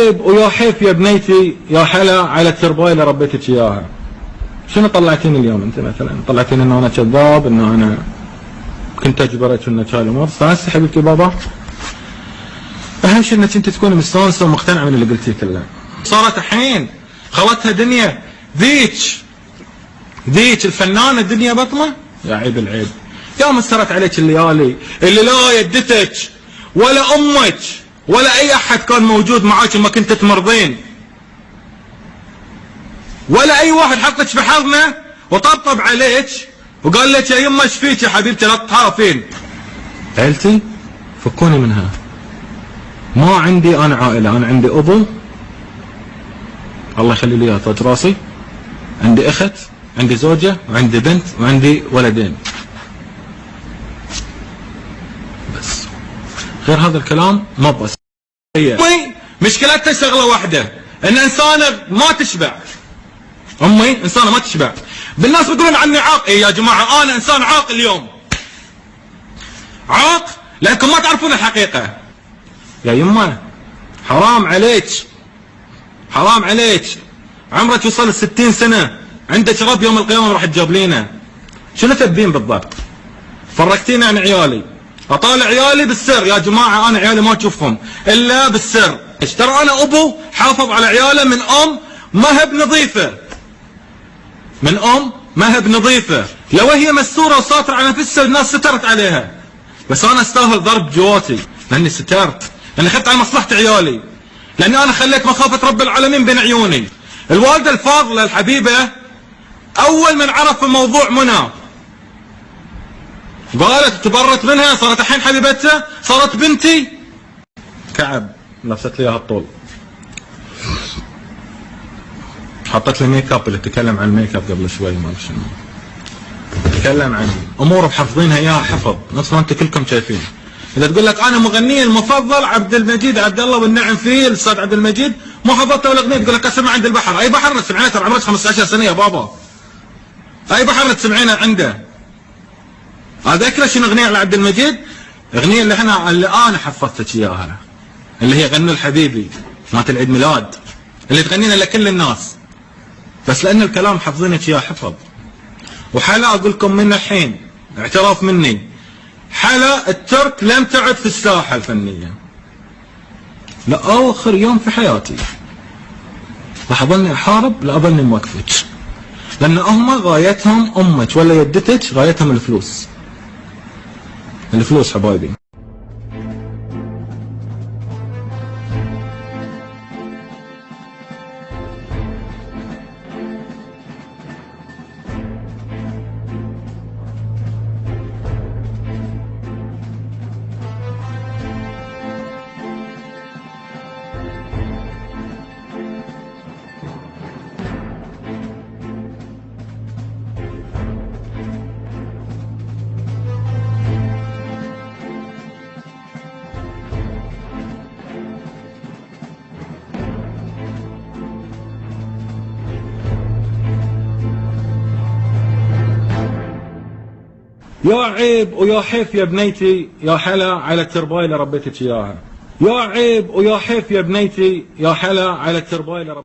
عيب ويا حيف يا بنيتي يا حلا على الترباية اللي ربيتك اياها. شنو طلعتيني اليوم انت مثلا؟ طلعتيني انه انا كذاب، انه انا كنت اجبرك انك هاي الامور. استانست حبيبتي بابا؟ اهم شيء انك انت تكوني مستانسه ومقتنعه من اللي قلتيه كله. صارت الحين خلتها دنيا ذيك الفنانه دنيا بطله. يا عيب العيب يا مسرت عليك الليالي اللي لا يدتك ولا امك ولا اي احد كان موجود معاك لما كنت تمرضين، ولا اي واحد حطك بحضنه وطبطب عليك وقال لك يا يمه ايش فيك يا حبيبتي لا تخافين. عيلتي فكوني منها. ما عندي انا عائله، انا عندي ابو الله يخلي لي اياه تاج راسي، عندي اخت، عندي زوجه، وعندي بنت، وعندي ولدين بس. غير هذا الكلام ما بس. امي مشكلتها شغله واحده، ان انسانه ما تشبع. امي انسانه ما تشبع. بالناس بيقولون عني عاق. اي يا جماعه انا انسان عاق اليوم. عاق لانكم ما تعرفون الحقيقه. يا يمه حرام عليك، حرام عليك، عمرك وصل 60 سنه، عندك رب يوم القيامه راح تجابلينا. شنو تبين بالضبط؟ فرقتيني عن عيالي. اطالع عيالي بالسر يا جماعه، انا عيالي ما اشوفهم الا بالسر. ترى انا ابو حافظ على عياله من ام ما هي بنظيفه، من ام ما هي بنظيفه. لو هي مستوره وساطره على نفسها الناس سترت عليها، بس انا استاهل ضرب جواتي لاني سترت، لاني اخذت على مصلحه عيالي، لاني انا خليت مخافه رب العالمين بين عيوني. الوالده الفاضله الحبيبه اول من عرف الموضوع منى قالت تبرت منها، صارت الحين حبيبتها، صارت بنتي. كعب لبست لي اياها الطول، حطت لي ميك اب اللي تكلم عن الميك اب قبل شوي، ما ادري شنو تكلم عن امور محفظينها اياها حفظ، نفس ما انتم كلكم شايفين. اذا تقول لك انا مغني المفضل عبد المجيد عبد الله والنعم فيه الاستاذ عبد المجيد، ما حفظت ولا اغنيه، تقول لك اسمع عند البحر. اي بحر سمعينه؟ ترى عمرك 15 سنه يا بابا. اي بحر تسمعينه عنده؟ اذكر شنو اغنيه على عبد المجيد؟ اغنيه اللي انا حفظتك اياها، اللي هي غنوا الحبيبي مالت العيد ميلاد، اللي تغنينا لكل الناس، بس لان الكلام حافظينك اياه حفظ. وحلا اقول لكم من الحين اعتراف مني، حلا الترك لم تعد في الساحه الفنيه لاخر يوم في حياتي. راح اظلني احارب لاظلني موقفك، لان هم غايتهم امك ولا يدتك، غايتهم الفلوس. الفلوس حبايبي. يا عيب ويا حيف يا بنيتي يا حلا على الترباية اللي ربيتك اياها. يا عيب ويا حيف يا بنيتي يا حلا على الترباية اللي